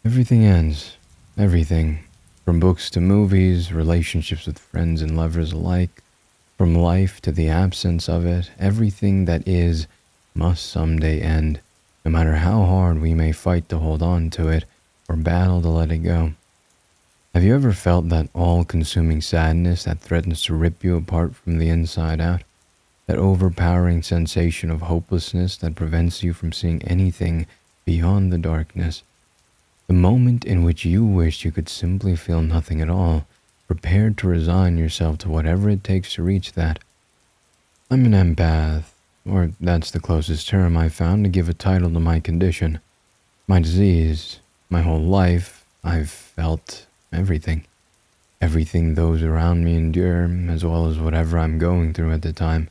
Everything ends. Everything. From books to movies, relationships with friends and lovers alike, from life to the absence of it, everything that is must someday end, no matter how hard we may fight to hold on to it or battle to let it go. Have you ever felt that all consuming sadness that threatens to rip you apart from the inside out? That overpowering sensation of hopelessness that prevents you from seeing anything beyond the darkness? The moment in which you wish you could simply feel nothing at all, prepared to resign yourself to whatever it takes to reach that. I'm an empath, or that's the closest term I've found to give a title to my condition. My disease. My whole life, I've felt everything. Everything those around me endure, as well as whatever I'm going through at the time.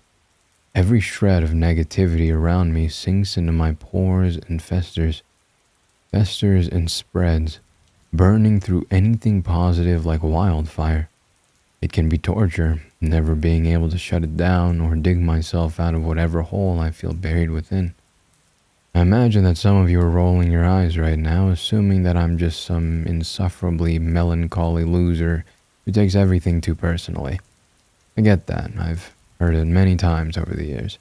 Every shred of negativity around me sinks into my pores and festers and spreads, burning through anything positive like wildfire. It can be torture, never being able to shut it down or dig myself out of whatever hole I feel buried within. I imagine that some of you are rolling your eyes right now, assuming that I'm just some insufferably melancholy loser who takes everything too personally. I get that. I've heard it many times over the years.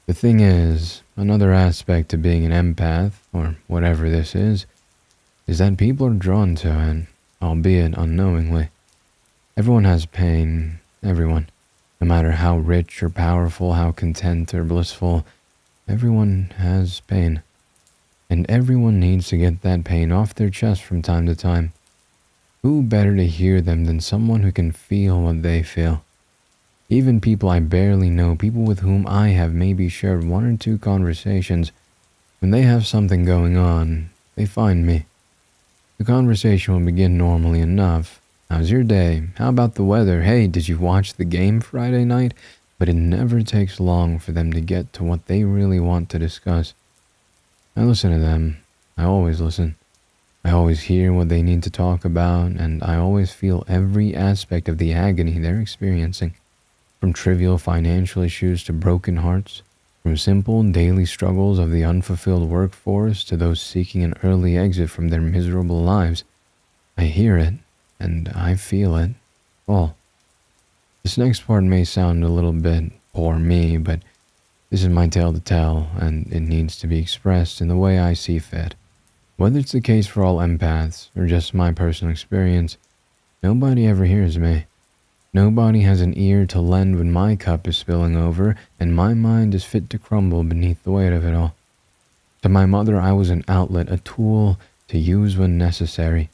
The thing is, another aspect to being an empath, or whatever this is that people are drawn to it, albeit unknowingly. Everyone has pain, everyone. No matter how rich or powerful, how content or blissful, everyone has pain. And everyone needs to get that pain off their chest from time to time. Who better to hear them than someone who can feel what they feel? Even people I barely know, people with whom I have maybe shared one or two conversations, when they have something going on, they find me. The conversation will begin normally enough. How's your day? How about the weather? Hey, did you watch the game Friday night? But it never takes long for them to get to what they really want to discuss. I listen to them. I always listen. I always hear what they need to talk about, and I always feel every aspect of the agony they're experiencing. From trivial financial issues to broken hearts, from simple daily struggles of the unfulfilled workforce to those seeking an early exit from their miserable lives. I hear it, and I feel it, all. This next part may sound a little bit poor me, but this is my tale to tell, and it needs to be expressed in the way I see fit. Whether it's the case for all empaths, or just my personal experience, nobody ever hears me. Nobody has an ear to lend when my cup is spilling over, and my mind is fit to crumble beneath the weight of it all. To my mother, I was an outlet, a tool to use when necessary.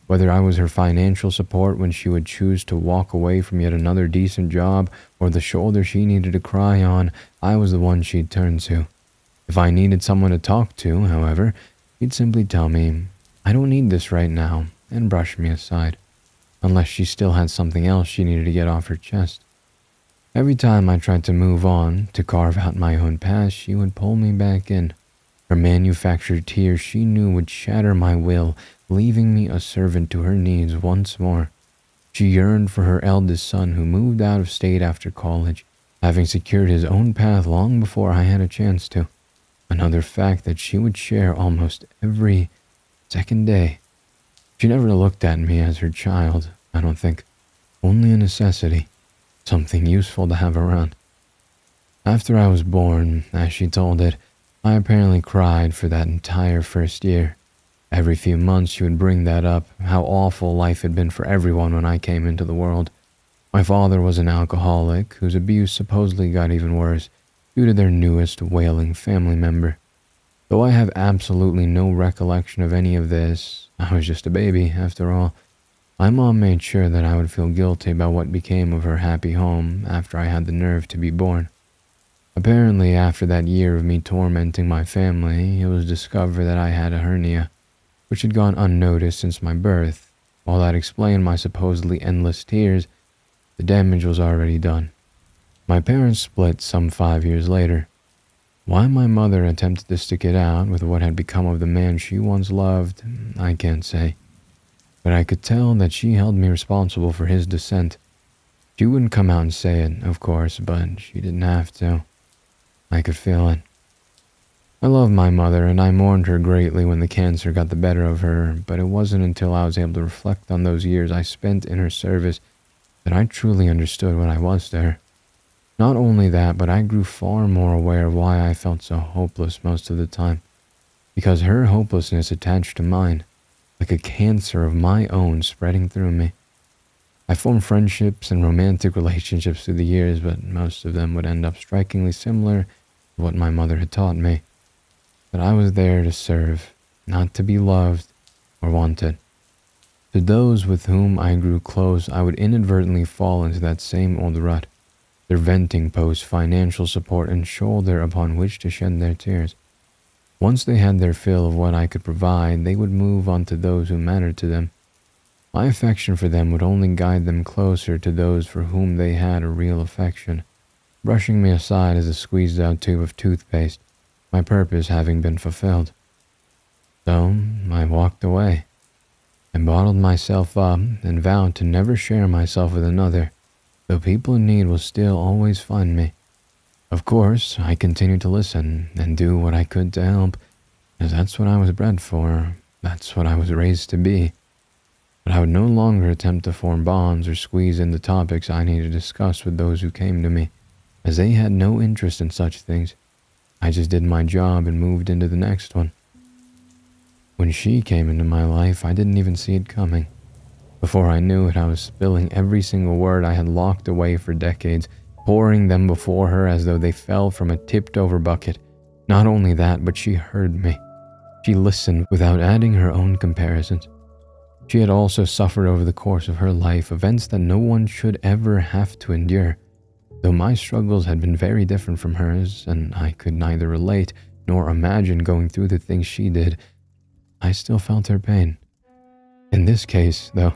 Whether I was her financial support when she would choose to walk away from yet another decent job, or the shoulder she needed to cry on, I was the one she'd turn to. If I needed someone to talk to, however, she'd simply tell me, "I don't need this right now," and brush me aside, unless she still had something else she needed to get off her chest. Every time I tried to move on, to carve out my own path, she would pull me back in. Her manufactured tears she knew would shatter my will, leaving me a servant to her needs once more. She yearned for her eldest son who moved out of state after college, having secured his own path long before I had a chance to. Another fact that she would share almost every second day. She never looked at me as her child, I don't think. Only a necessity, something useful to have around. After I was born, as she told it, I apparently cried for that entire first year. Every few months she would bring that up, how awful life had been for everyone when I came into the world. My father was an alcoholic, whose abuse supposedly got even worse, due to their newest wailing family member. Though I have absolutely no recollection of any of this, I was just a baby, after all. My mom made sure that I would feel guilty about what became of her happy home after I had the nerve to be born. Apparently, after that year of me tormenting my family, it was discovered that I had a hernia, which had gone unnoticed since my birth. While that explained my supposedly endless tears, the damage was already done. My parents split some 5 years later. Why my mother attempted to stick it out with what had become of the man she once loved, I can't say. But I could tell that she held me responsible for his descent. She wouldn't come out and say it, of course, but she didn't have to. I could feel it. I love my mother, and I mourned her greatly when the cancer got the better of her, but it wasn't until I was able to reflect on those years I spent in her service that I truly understood what I was to her. Not only that, but I grew far more aware of why I felt so hopeless most of the time, because her hopelessness attached to mine, like a cancer of my own spreading through me. I formed friendships and romantic relationships through the years, but most of them would end up strikingly similar to what my mother had taught me, that I was there to serve, not to be loved or wanted. To those with whom I grew close, I would inadvertently fall into that same old rut, their venting post, financial support, and shoulder upon which to shed their tears. Once they had their fill of what I could provide, they would move on to those who mattered to them. My affection for them would only guide them closer to those for whom they had a real affection, brushing me aside as a squeezed out tube of toothpaste, my purpose having been fulfilled. So I walked away. I bottled myself up and vowed to never share myself with another, though people in need will still always find me. Of course, I continued to listen and do what I could to help, as that's what I was bred for, that's what I was raised to be. But I would no longer attempt to form bonds or squeeze in the topics I needed to discuss with those who came to me, as they had no interest in such things. I just did my job and moved into the next one. When she came into my life, I didn't even see it coming. Before I knew it, I was spilling every single word I had locked away for decades, pouring them before her as though they fell from a tipped-over bucket. Not only that, but she heard me. She listened without adding her own comparisons. She had also suffered over the course of her life events that no one should ever have to endure. Though my struggles had been very different from hers, and I could neither relate nor imagine going through the things she did, I still felt her pain. In this case, though,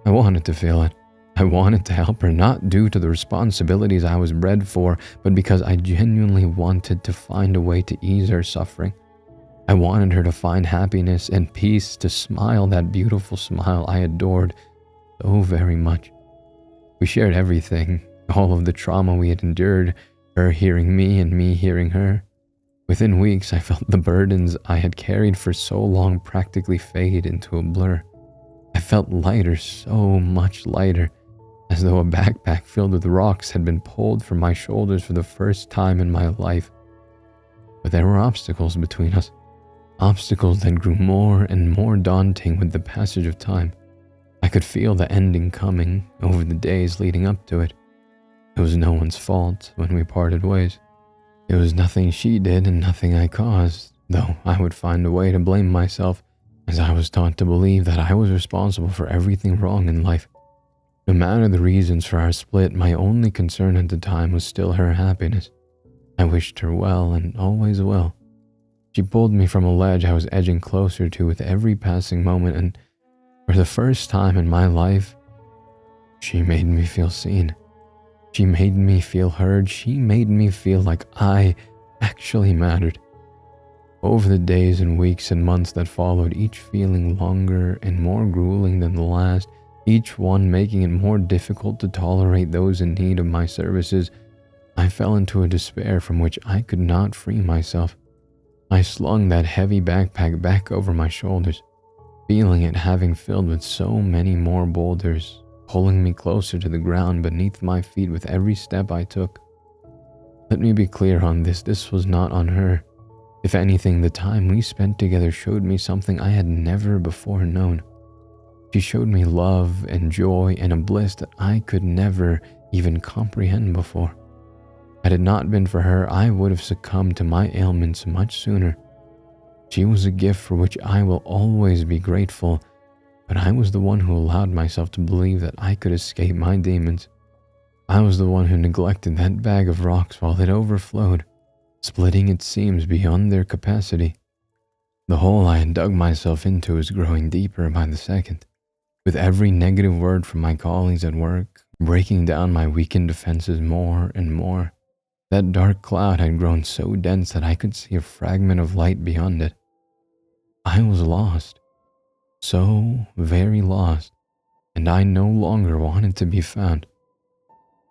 I wanted to feel it. I wanted to help her, not due to the responsibilities I was bred for, but because I genuinely wanted to find a way to ease her suffering. I wanted her to find happiness and peace, to smile that beautiful smile I adored so very much. We shared everything, all of the trauma we had endured, her hearing me and me hearing her. Within weeks, I felt the burdens I had carried for so long practically fade into a blur. I felt lighter, so much lighter, as though a backpack filled with rocks had been pulled from my shoulders for the first time in my life. But there were obstacles between us, obstacles that grew more and more daunting with the passage of time. I could feel the ending coming over the days leading up to it. It was no one's fault when we parted ways. It was nothing she did and nothing I caused, though I would find a way to blame myself, as I was taught to believe that I was responsible for everything wrong in life. No matter the reasons for our split, my only concern at the time was still her happiness. I wished her well and always will. She pulled me from a ledge I was edging closer to with every passing moment, and for the first time in my life, she made me feel seen. She made me feel heard. She made me feel like I actually mattered. Over the days and weeks and months that followed, each feeling longer and more grueling than the last, each one making it more difficult to tolerate those in need of my services, I fell into a despair from which I could not free myself. I slung that heavy backpack back over my shoulders, feeling it having filled with so many more boulders, pulling me closer to the ground beneath my feet with every step I took. Let me be clear on this was not on her. If anything, the time we spent together showed me something I had never before known. She showed me love and joy and a bliss that I could never even comprehend before. Had it not been for her, I would have succumbed to my ailments much sooner. She was a gift for which I will always be grateful, but I was the one who allowed myself to believe that I could escape my demons. I was the one who neglected that bag of rocks while it overflowed, splitting its seams beyond their capacity. The hole I had dug myself into was growing deeper by the second, with every negative word from my colleagues at work, breaking down my weakened defenses more and more. That dark cloud had grown so dense that I could see a fragment of light beyond it. I was lost, so very lost, and I no longer wanted to be found.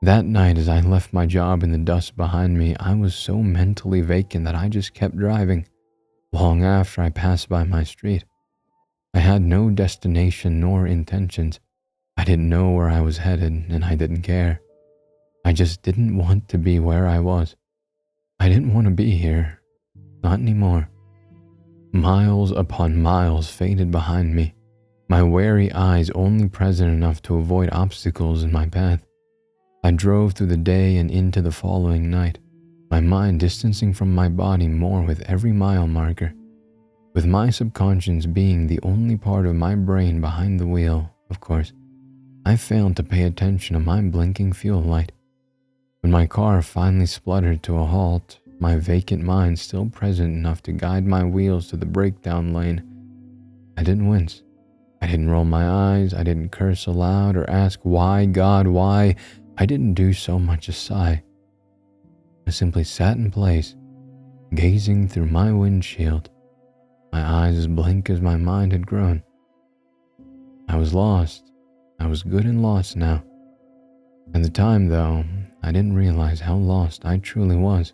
That night, as I left my job in the dust behind me, I was so mentally vacant that I just kept driving, long after I passed by my street. I had no destination nor intentions. I didn't know where I was headed, and I didn't care. I just didn't want to be where I was. I didn't want to be here. Not anymore. Miles upon miles faded behind me, my wary eyes only present enough to avoid obstacles in my path. I drove through the day and into the following night, my mind distancing from my body more with every mile marker, with my subconscious being the only part of my brain behind the wheel, of course. I failed to pay attention to my blinking fuel light. When my car finally spluttered to a halt, my vacant mind still present enough to guide my wheels to the breakdown lane, I didn't wince. I didn't roll my eyes. I didn't curse aloud or ask, "Why, God, why?" I didn't do so much as sigh. I simply sat in place, gazing through my windshield, my eyes as blank as my mind had grown. I was lost. I was good and lost now. At the time, though, I didn't realize how lost I truly was.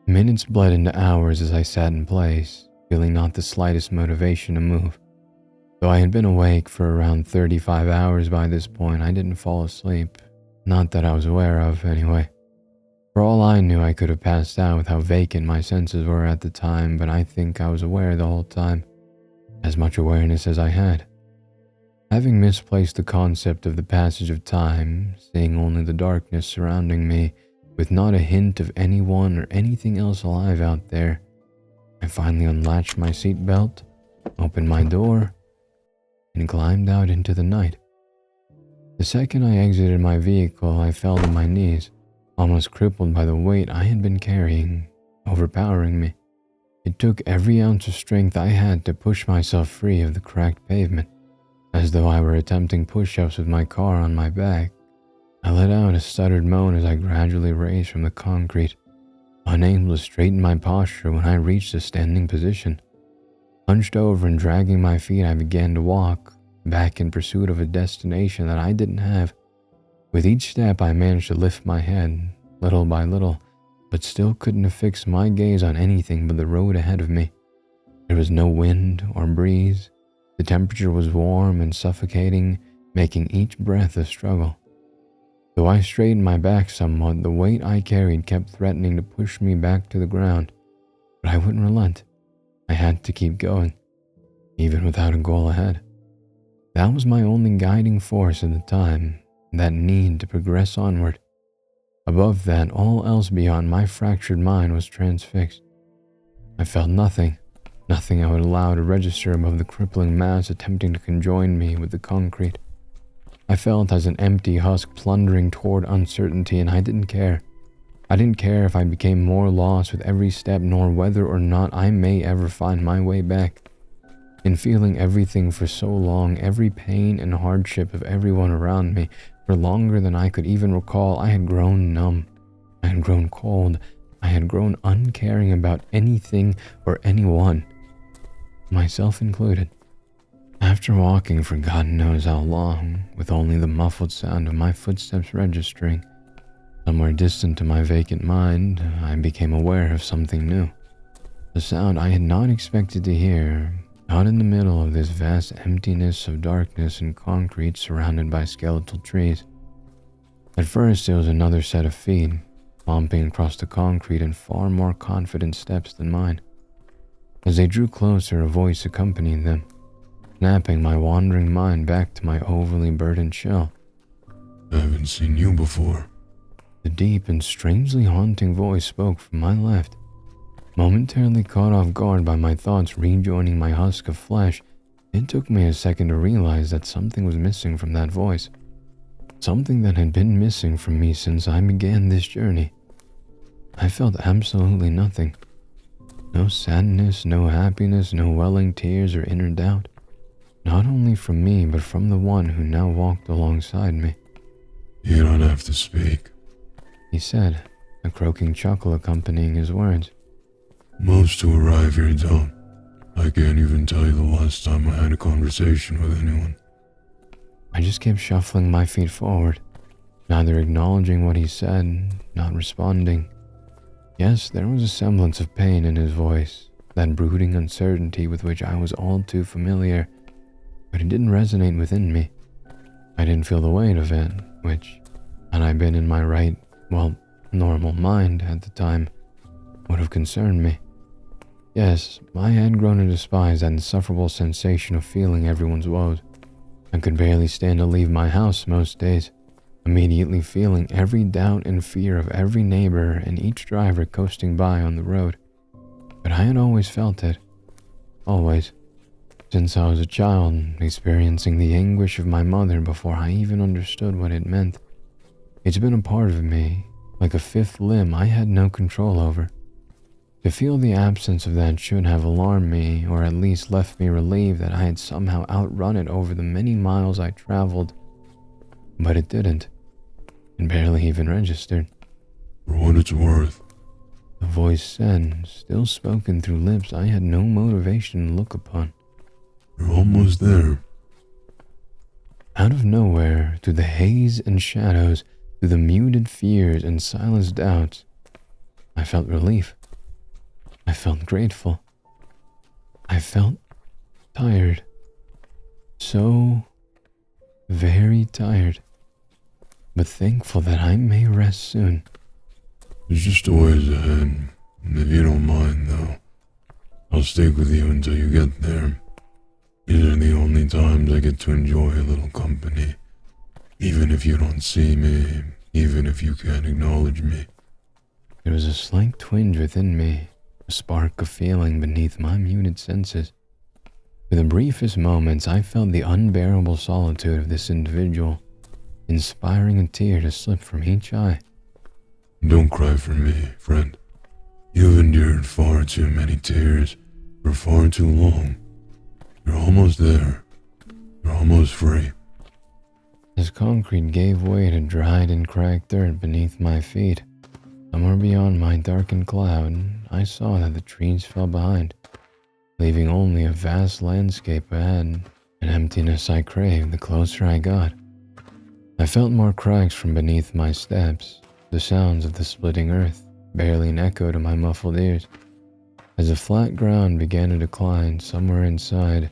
Minutes bled into hours as I sat in place, feeling not the slightest motivation to move. Though I had been awake for around 35 hours by this point, I didn't fall asleep. Not that I was aware of, anyway. For all I knew, I could have passed out with how vacant my senses were at the time, but I think I was aware the whole time. As much awareness as I had. Having misplaced the concept of the passage of time, seeing only the darkness surrounding me, with not a hint of anyone or anything else alive out there, I finally unlatched my seatbelt, opened my door, and climbed out into the night. The second I exited my vehicle, I fell to my knees, almost crippled by the weight I had been carrying, overpowering me. It took every ounce of strength I had to push myself free of the cracked pavement, as though I were attempting push-ups with my car on my back. I let out a stuttered moan as I gradually raised from the concrete, unable to straighten my posture when I reached a standing position. Hunched over and dragging my feet, I began to walk, back in pursuit of a destination that I didn't have. With each step, I managed to lift my head, little by little, but still couldn't affix my gaze on anything but the road ahead of me. There was no wind or breeze. The temperature was warm and suffocating, making each breath a struggle. Though I straightened my back somewhat, the weight I carried kept threatening to push me back to the ground, but I wouldn't relent. I had to keep going, even without a goal ahead. That was my only guiding force at the time, that need to progress onward. Above that, all else beyond my fractured mind was transfixed. I felt nothing I would allow to register above the crippling mass attempting to conjoin me with the concrete. I felt as an empty husk plundering toward uncertainty, and I didn't care. I didn't care if I became more lost with every step, nor whether or not I may ever find my way back. In feeling everything for so long, every pain and hardship of everyone around me, for longer than I could even recall, I had grown numb. I had grown cold. I had grown uncaring about anything or anyone, myself included. After walking for God knows how long, with only the muffled sound of my footsteps registering, somewhere distant to my vacant mind, I became aware of something new. A sound I had not expected to hear, out in the middle of this vast emptiness of darkness and concrete surrounded by skeletal trees. At first, it was another set of feet, clomping across the concrete in far more confident steps than mine. As they drew closer, a voice accompanied them, snapping my wandering mind back to my overly burdened shell. "I haven't seen you before." The deep and strangely haunting voice spoke from my left. Momentarily caught off guard by my thoughts rejoining my husk of flesh, it took me a second to realize that something was missing from that voice. Something that had been missing from me since I began this journey. I felt absolutely nothing. No sadness, no happiness, no welling tears or inner doubt. Not only from me, but from the one who now walked alongside me. "You don't have to speak," he said, a croaking chuckle accompanying his words. "Most who arrive here don't. I can't even tell you the last time I had a conversation with anyone." I just kept shuffling my feet forward, neither acknowledging what he said, not responding. Yes, there was a semblance of pain in his voice, that brooding uncertainty with which I was all too familiar, but it didn't resonate within me. I didn't feel the weight of it, which, had I been in my right, normal mind at the time, would have concerned me. Yes, I had grown to despise that insufferable sensation of feeling everyone's woes. I could barely stand to leave my house most days, immediately feeling every doubt and fear of every neighbor and each driver coasting by on the road. But I had always felt it. Always. Since I was a child, experiencing the anguish of my mother before I even understood what it meant. It's been a part of me, like a fifth limb I had no control over. To feel the absence of that should have alarmed me, or at least left me relieved that I had somehow outrun it over the many miles I traveled. But it didn't. It barely even registered. For what it's worth. The voice said, still spoken through lips I had no motivation to look upon. You're almost there. Out of nowhere, through the haze and shadows, through the muted fears and silenced doubts, I felt relief. I felt grateful. I felt tired. So very tired. But thankful that I may rest soon. There's just a ways ahead. If you don't mind, though, I'll stick with you until you get there. These are the only times I get to enjoy a little company. Even if you don't see me, even if you can't acknowledge me. There was a slight twinge within me, a spark of feeling beneath my muted senses. For the briefest moments, I felt the unbearable solitude of this individual, inspiring a tear to slip from each eye. Don't cry for me, friend. You've endured far too many tears for far too long. You're almost there. You're almost free. As concrete gave way to dried and cracked dirt beneath my feet, somewhere beyond my darkened cloud, I saw that the trees fell behind, leaving only a vast landscape ahead, an emptiness I craved the closer I got. I felt more cracks from beneath my steps, the sounds of the splitting earth, barely an echo to my muffled ears. As the flat ground began to decline somewhere inside,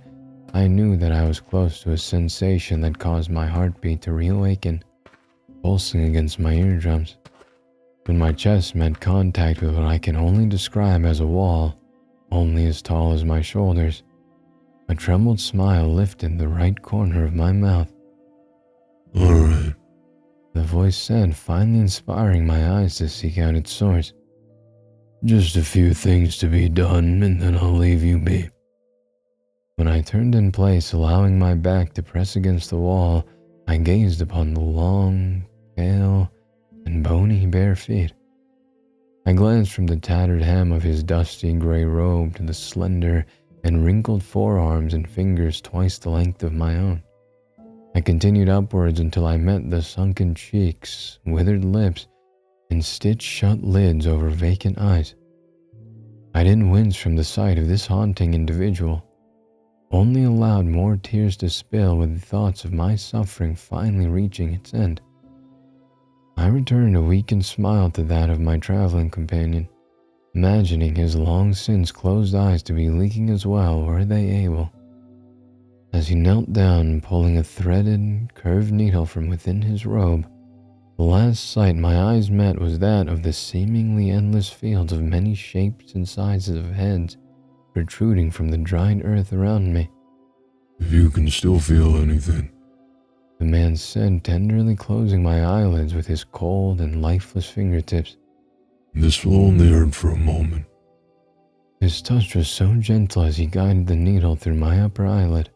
I knew that I was close to a sensation that caused my heartbeat to reawaken, pulsing against my eardrums. When my chest met contact with what I can only describe as a wall, only as tall as my shoulders, a trembled smile lifted the right corner of my mouth. All right. The voice said, finally inspiring my eyes to seek out its source. Just a few things to be done, and then I'll leave you be. When I turned in place, allowing my back to press against the wall, I gazed upon the long, pale, and bony bare feet. I glanced from the tattered hem of his dusty gray robe to the slender and wrinkled forearms and fingers twice the length of my own. I continued upwards until I met the sunken cheeks, withered lips, and stitched-shut lids over vacant eyes. I didn't wince from the sight of this haunting individual, only allowed more tears to spill with the thoughts of my suffering finally reaching its end. I returned a weakened smile to that of my traveling companion, imagining his long since closed eyes to be leaking as well were they able. As he knelt down, pulling a threaded, curved needle from within his robe, the last sight my eyes met was that of the seemingly endless fields of many shapes and sizes of heads protruding from the dried earth around me. If you can still feel anything. The man said, tenderly closing my eyelids with his cold and lifeless fingertips. This will only hurt for a moment. His touch was so gentle as he guided the needle through my upper eyelid,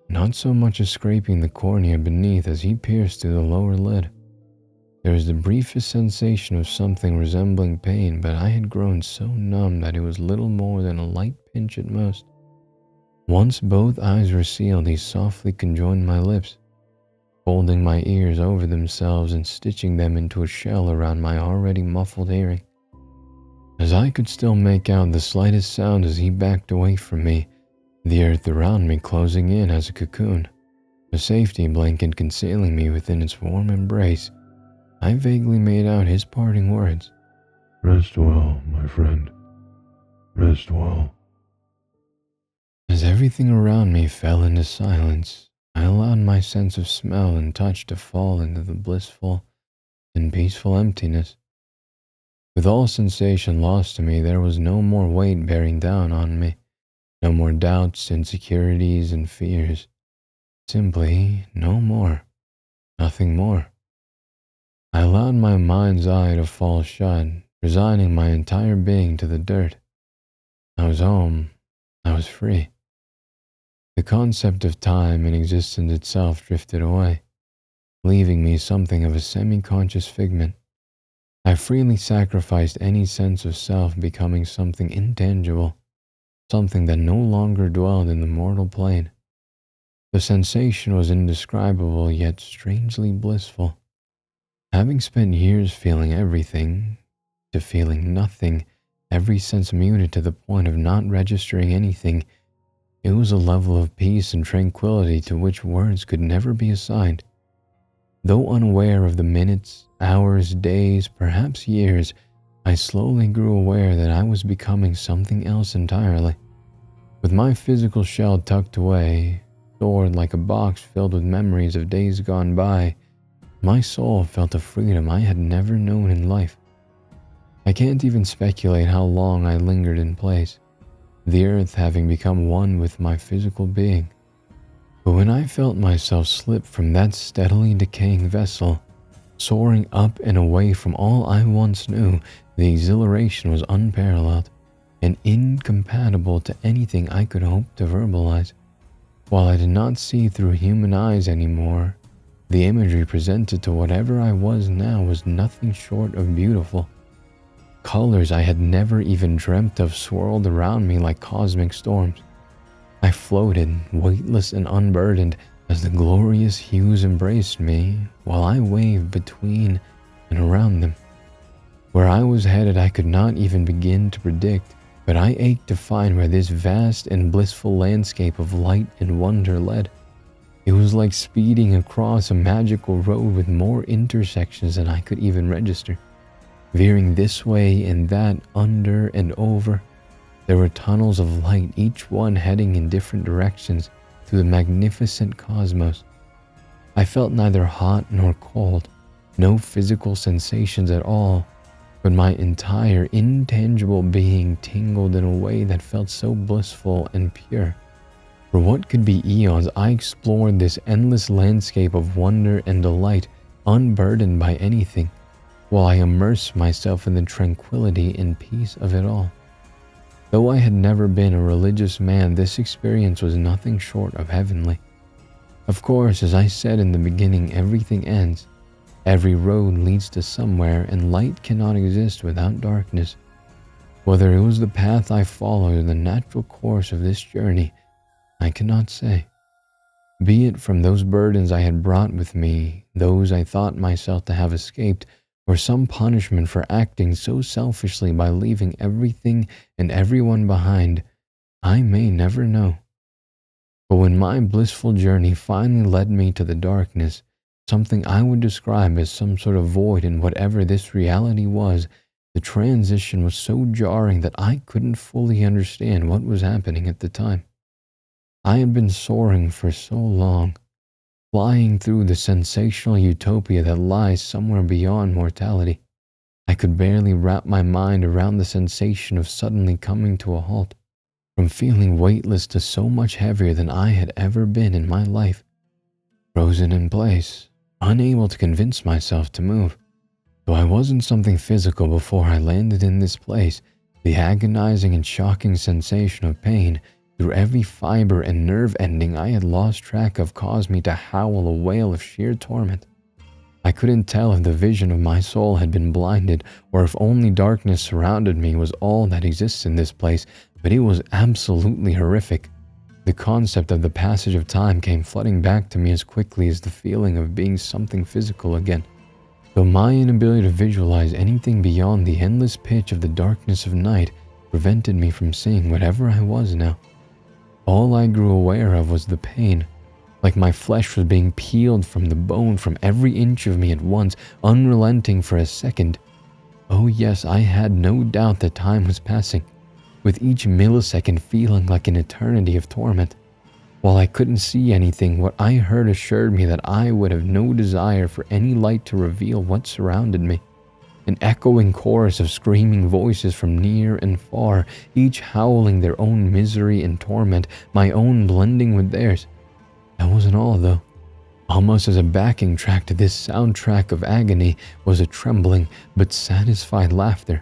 not so much as scraping the cornea beneath as he pierced through the lower lid. There was the briefest sensation of something resembling pain, but I had grown so numb that it was little more than a light pinch at most. Once both eyes were sealed, he softly conjoined my lips, folding my ears over themselves and stitching them into a shell around my already muffled hearing. As I could still make out the slightest sound as he backed away from me, the earth around me closing in as a cocoon, a safety blanket concealing me within its warm embrace, I vaguely made out his parting words. Rest well, my friend. Rest well. As everything around me fell into silence, I allowed my sense of smell and touch to fall into the blissful and peaceful emptiness. With all sensation lost to me, there was no more weight bearing down on me, no more doubts, insecurities, and fears. Simply no more, nothing more. I allowed my mind's eye to fall shut, resigning my entire being to the dirt. I was home. I was free. The concept of time and existence itself drifted away, leaving me something of a semi-conscious figment. I freely sacrificed any sense of self, becoming something intangible, something that no longer dwelled in the mortal plane. The sensation was indescribable yet strangely blissful. Having spent years feeling everything, to feeling nothing, every sense muted to the point of not registering anything, it was a level of peace and tranquility to which words could never be assigned. Though unaware of the minutes, hours, days, perhaps years, I slowly grew aware that I was becoming something else entirely. With my physical shell tucked away, stored like a box filled with memories of days gone by, my soul felt a freedom I had never known in life. I can't even speculate how long I lingered in place, the earth having become one with my physical being. But when I felt myself slip from that steadily decaying vessel, soaring up and away from all I once knew, the exhilaration was unparalleled and incompatible to anything I could hope to verbalize. While I did not see through human eyes anymore, the imagery presented to whatever I was now was nothing short of beautiful. Colors I had never even dreamt of swirled around me like cosmic storms. I floated, weightless and unburdened, as the glorious hues embraced me, while I waved between and around them. Where I was headed I could not even begin to predict, but I ached to find where this vast and blissful landscape of light and wonder led. It was like speeding across a magical road with more intersections than I could even register. Veering this way and that, under and over, there were tunnels of light, each one heading in different directions through the magnificent cosmos. I felt neither hot nor cold, no physical sensations at all, but my entire intangible being tingled in a way that felt so blissful and pure. For what could be eons, I explored this endless landscape of wonder and delight, unburdened by anything, while I immersed myself in the tranquility and peace of it all. Though I had never been a religious man, this experience was nothing short of heavenly. Of course, as I said in the beginning, everything ends. Every road leads to somewhere, and light cannot exist without darkness. Whether it was the path I followed or the natural course of this journey, I cannot say. Be it from those burdens I had brought with me, those I thought myself to have escaped, or some punishment for acting so selfishly by leaving everything and everyone behind, I may never know. But when my blissful journey finally led me to the darkness, something I would describe as some sort of void in whatever this reality was, the transition was so jarring that I couldn't fully understand what was happening at the time. I had been soaring for so long, flying through the sensational utopia that lies somewhere beyond mortality. I could barely wrap my mind around the sensation of suddenly coming to a halt, from feeling weightless to so much heavier than I had ever been in my life, frozen in place, unable to convince myself to move. Though I wasn't something physical before I landed in this place, the agonizing and shocking sensation of pain through every fiber and nerve ending I had lost track of caused me to howl a wail of sheer torment. I couldn't tell if the vision of my soul had been blinded, or if only darkness surrounded me was all that exists in this place, but it was absolutely horrific. The concept of the passage of time came flooding back to me as quickly as the feeling of being something physical again. Though my inability to visualize anything beyond the endless pitch of the darkness of night prevented me from seeing whatever I was now. All I grew aware of was the pain, like my flesh was being peeled from the bone from every inch of me at once, unrelenting for a second. Oh yes, I had no doubt that time was passing, with each millisecond feeling like an eternity of torment. While I couldn't see anything, what I heard assured me that I would have no desire for any light to reveal what surrounded me. An echoing chorus of screaming voices from near and far, each howling their own misery and torment, my own blending with theirs. That wasn't all, though. Almost as a backing track to this soundtrack of agony was a trembling but satisfied laughter.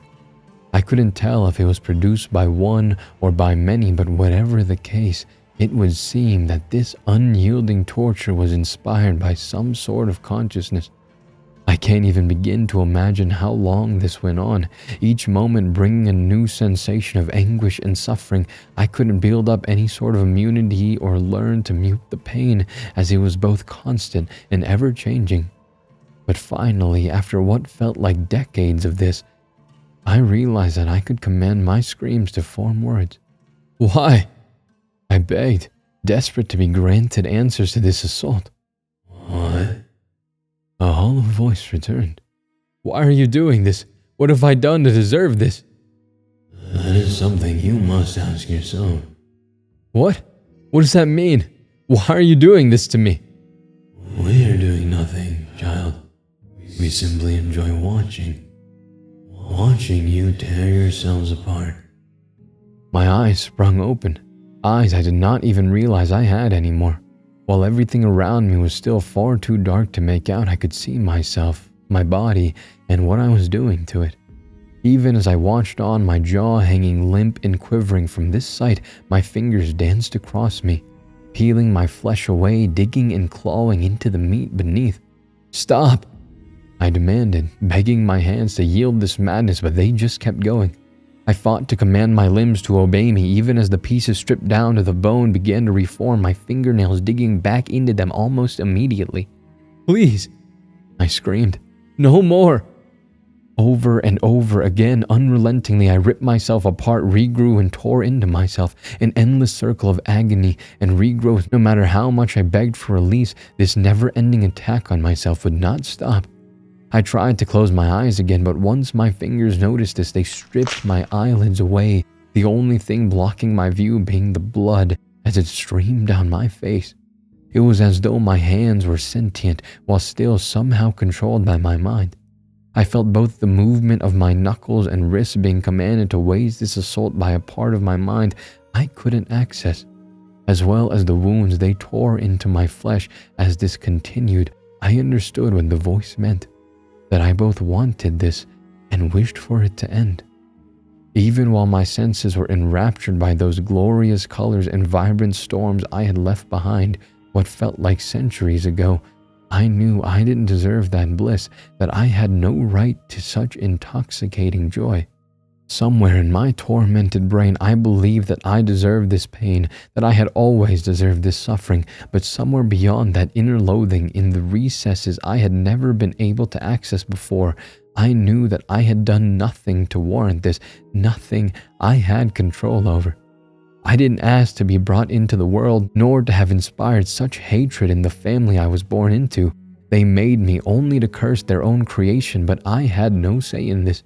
I couldn't tell if it was produced by one or by many, but whatever the case, it would seem that this unyielding torture was inspired by some sort of consciousness. I can't even begin to imagine how long this went on, each moment bringing a new sensation of anguish and suffering. I couldn't build up any sort of immunity or learn to mute the pain, as it was both constant and ever-changing. But finally, after what felt like decades of this, I realized that I could command my screams to form words. "Why?" I begged, desperate to be granted answers to this assault. What? A hollow voice returned. "Why are you doing this? What have I done to deserve this?" That is something you must ask yourself. What? What does that mean? Why are you doing this to me? We are doing nothing, child. We simply enjoy watching. Watching you tear yourselves apart. My eyes sprung open, eyes I did not even realize I had anymore. While everything around me was still far too dark to make out, I could see myself, my body, and what I was doing to it. Even as I watched on, my jaw hanging limp and quivering from this sight, my fingers danced across me, peeling my flesh away, digging and clawing into the meat beneath. "Stop!" I demanded, begging my hands to yield this madness, but they just kept going. I fought to command my limbs to obey me, even as the pieces stripped down to the bone began to reform, my fingernails digging back into them almost immediately. "Please!" I screamed. "No more!" Over and over again, unrelentingly, I ripped myself apart, regrew and tore into myself, an endless circle of agony and regrowth. No matter how much I begged for release, this never-ending attack on myself would not stop. I tried to close my eyes again, but once my fingers noticed this, they stripped my eyelids away, the only thing blocking my view being the blood as it streamed down my face. It was as though my hands were sentient, while still somehow controlled by my mind. I felt both the movement of my knuckles and wrists being commanded to wage this assault by a part of my mind I couldn't access, as well as the wounds they tore into my flesh. As this continued, I understood what the voice meant. That I both wanted this and wished for it to end. Even while my senses were enraptured by those glorious colors and vibrant storms I had left behind what felt like centuries ago, I knew I didn't deserve that bliss, that I had no right to such intoxicating joy. Somewhere in my tormented brain, I believed that I deserved this pain, that I had always deserved this suffering, but somewhere beyond that inner loathing, in the recesses I had never been able to access before, I knew that I had done nothing to warrant this, nothing I had control over. I didn't ask to be brought into the world, nor to have inspired such hatred in the family I was born into. They made me only to curse their own creation, but I had no say in this.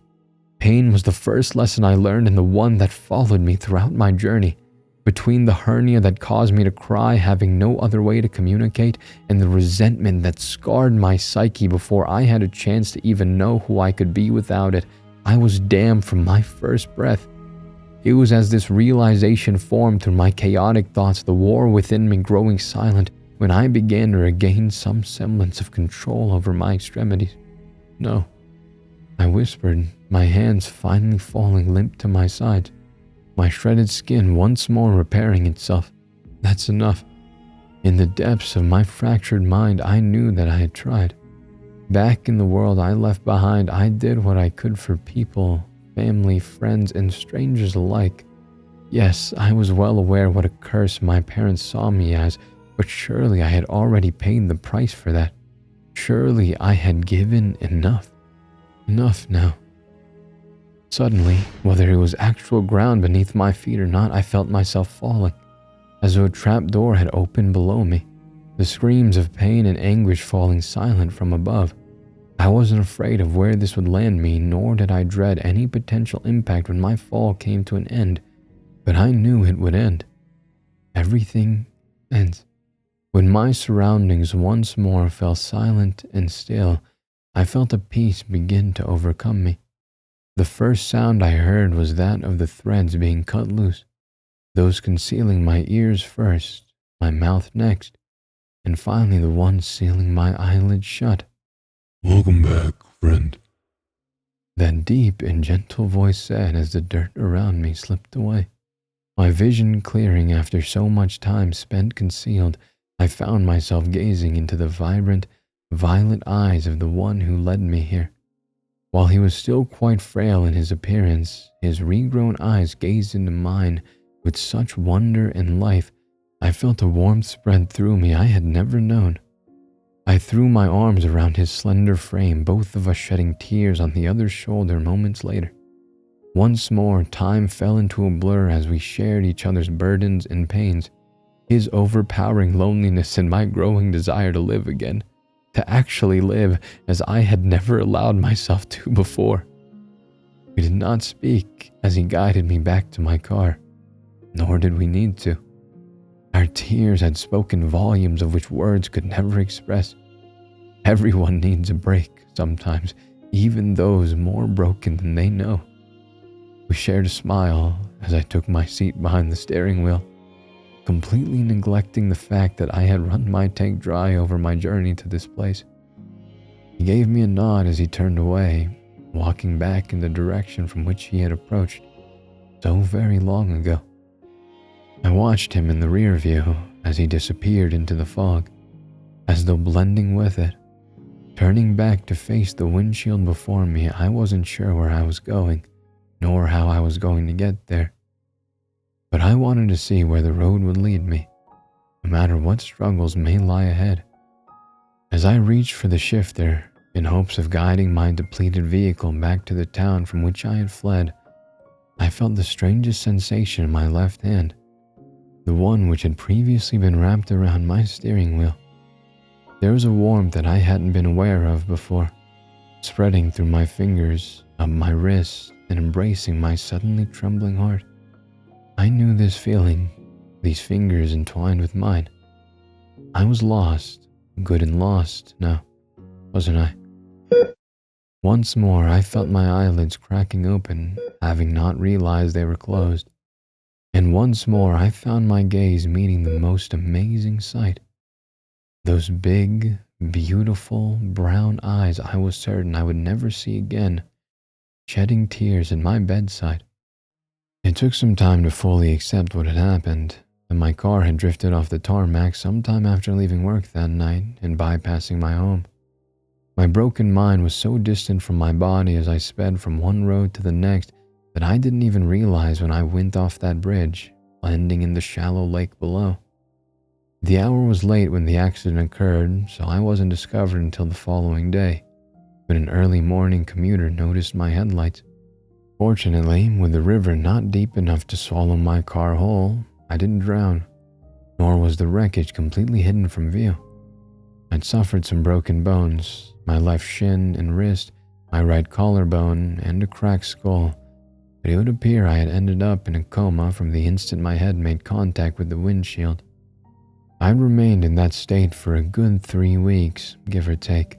Pain was the first lesson I learned, and the one that followed me throughout my journey. Between the hernia that caused me to cry, having no other way to communicate, and the resentment that scarred my psyche before I had a chance to even know who I could be without it, I was damned from my first breath. It was as this realization formed through my chaotic thoughts, the war within me growing silent, when I began to regain some semblance of control over my extremities. "No," I whispered, my hands finally falling limp to my sides, my shredded skin once more repairing itself. "That's enough." In the depths of my fractured mind, I knew that I had tried. Back in the world I left behind, I did what I could for people, family, friends, and strangers alike. Yes, I was well aware what a curse my parents saw me as, but surely I had already paid the price for that. Surely I had given enough. Enough now. Suddenly, whether it was actual ground beneath my feet or not, I felt myself falling, as though a trap door had opened below me. the screams of pain and anguish falling silent from above. I wasn't afraid of where this would land me, nor did I dread any potential impact when my fall came to an end, but I knew it would end. Everything ends. When my surroundings once more fell silent and still, I felt a peace begin to overcome me. The first sound I heard was that of the threads being cut loose, those concealing my ears first, my mouth next, and finally the one sealing my eyelids shut. Welcome back, friend. That deep and gentle voice said as the dirt around me slipped away. My vision clearing after so much time spent concealed, I found myself gazing into the vibrant, violet eyes of the one who led me here. While he was still quite frail in his appearance, his regrown eyes gazed into mine with such wonder and life, I felt a warmth spread through me I had never known. I threw my arms around his slender frame, both of us shedding tears on the other's shoulder moments later. Once more, time fell into a blur as we shared each other's burdens and pains, his overpowering loneliness and my growing desire to live again, to actually live as I had never allowed myself to before. We did not speak as he guided me back to my car, nor did we need to. Our tears had spoken volumes of which words could never express. Everyone needs a break sometimes, even those more broken than they know. We shared a smile as I took my seat behind the steering wheel, completely neglecting the fact that I had run my tank dry over my journey to this place. He gave me a nod as he turned away, walking back in the direction from which he had approached so very long ago. I watched him in the rear view as he disappeared into the fog, as though blending with it. Turning back to face the windshield before me, I wasn't sure where I was going, nor how I was going to get there. But I wanted to see where the road would lead me, no matter what struggles may lie ahead. As I reached for the shifter, in hopes of guiding my depleted vehicle back to the town from which I had fled, I felt the strangest sensation in my left hand, the one which had previously been wrapped around my steering wheel. There was a warmth that I hadn't been aware of before, spreading through my fingers, up my wrists, and embracing my suddenly trembling heart. I knew this feeling, these fingers entwined with mine. I was lost, good and lost now, wasn't I? Once more, I felt my eyelids cracking open, having not realized they were closed. And once more, I found my gaze meeting the most amazing sight. Those big, beautiful, brown eyes I was certain I would never see again, shedding tears at my bedside. It took some time to fully accept what had happened, that my car had drifted off the tarmac sometime after leaving work that night and bypassing my home. My broken mind was so distant from my body as I sped from one road to the next that I didn't even realize when I went off that bridge, landing in the shallow lake below. The hour was late when the accident occurred, so I wasn't discovered until the following day, when an early morning commuter noticed my headlights. Fortunately, with the river not deep enough to swallow my car whole, I didn't drown, nor was the wreckage completely hidden from view. I'd suffered some broken bones, my left shin and wrist, my right collarbone, and a cracked skull, but it would appear I had ended up in a coma from the instant my head made contact with the windshield. I'd remained in that state for a good 3 weeks, give or take.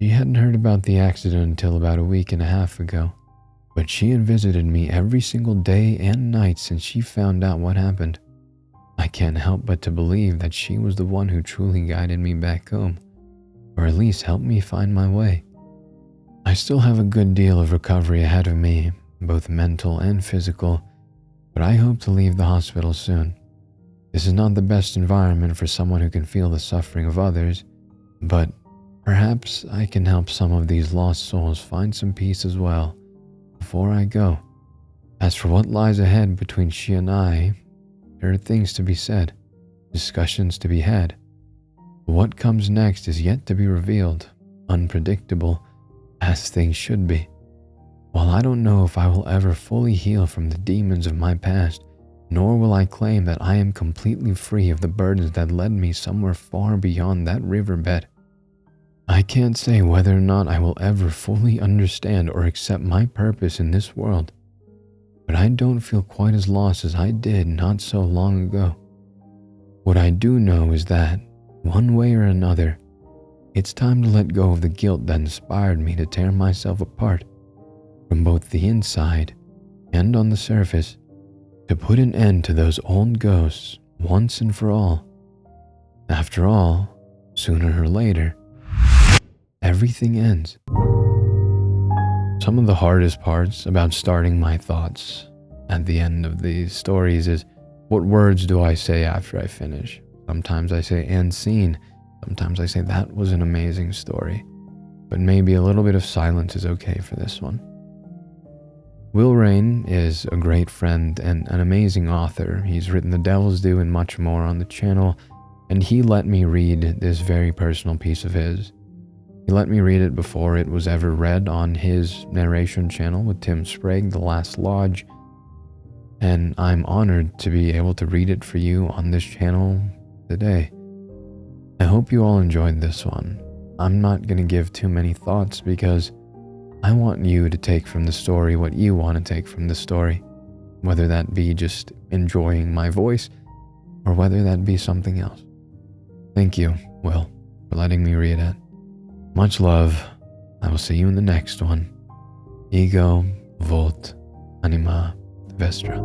She hadn't heard about the accident until about a week and a half ago, but she had visited me every single day and night since she found out what happened. I can't help but to believe that she was the one who truly guided me back home, or at least helped me find my way. I still have a good deal of recovery ahead of me, both mental and physical, but I hope to leave the hospital soon. This is not the best environment for someone who can feel the suffering of others, but perhaps I can help some of these lost souls find some peace as well before I go. As for what lies ahead between she and I, there are things to be said, discussions to be had. What comes next is yet to be revealed, unpredictable, as things should be. While I don't know if I will ever fully heal from the demons of my past, nor will I claim that I am completely free of the burdens that led me somewhere far beyond that riverbed. I can't say whether or not I will ever fully understand or accept my purpose in this world, but I don't feel quite as lost as I did not so long ago. What I do know is that, one way or another, it's time to let go of the guilt that inspired me to tear myself apart, from both the inside and on the surface, to put an end to those old ghosts once and for all. After all, sooner or later, everything ends. Some of the hardest parts about starting my thoughts at the end of these stories is, what words do I say after I finish? Sometimes I say "and scene." Sometimes I say that was an amazing story. But maybe a little bit of silence is okay for this one. Will Rayne is a great friend and an amazing author. He's written The Devil's Due and much more on the channel, and he let me read this very personal piece of his. He let me read it before it was ever read on his narration channel with Tim Sprague, The Last Lodge, and I'm honored to be able to read it for you on this channel today. I hope you all enjoyed this one. I'm not going to give too many thoughts because I want you to take from the story what you want to take from the story, whether that be just enjoying my voice or whether that be something else. Thank you, Will, for letting me read it. Much love. I will see you in the next one. Ego, Volt, Anima, Vestra.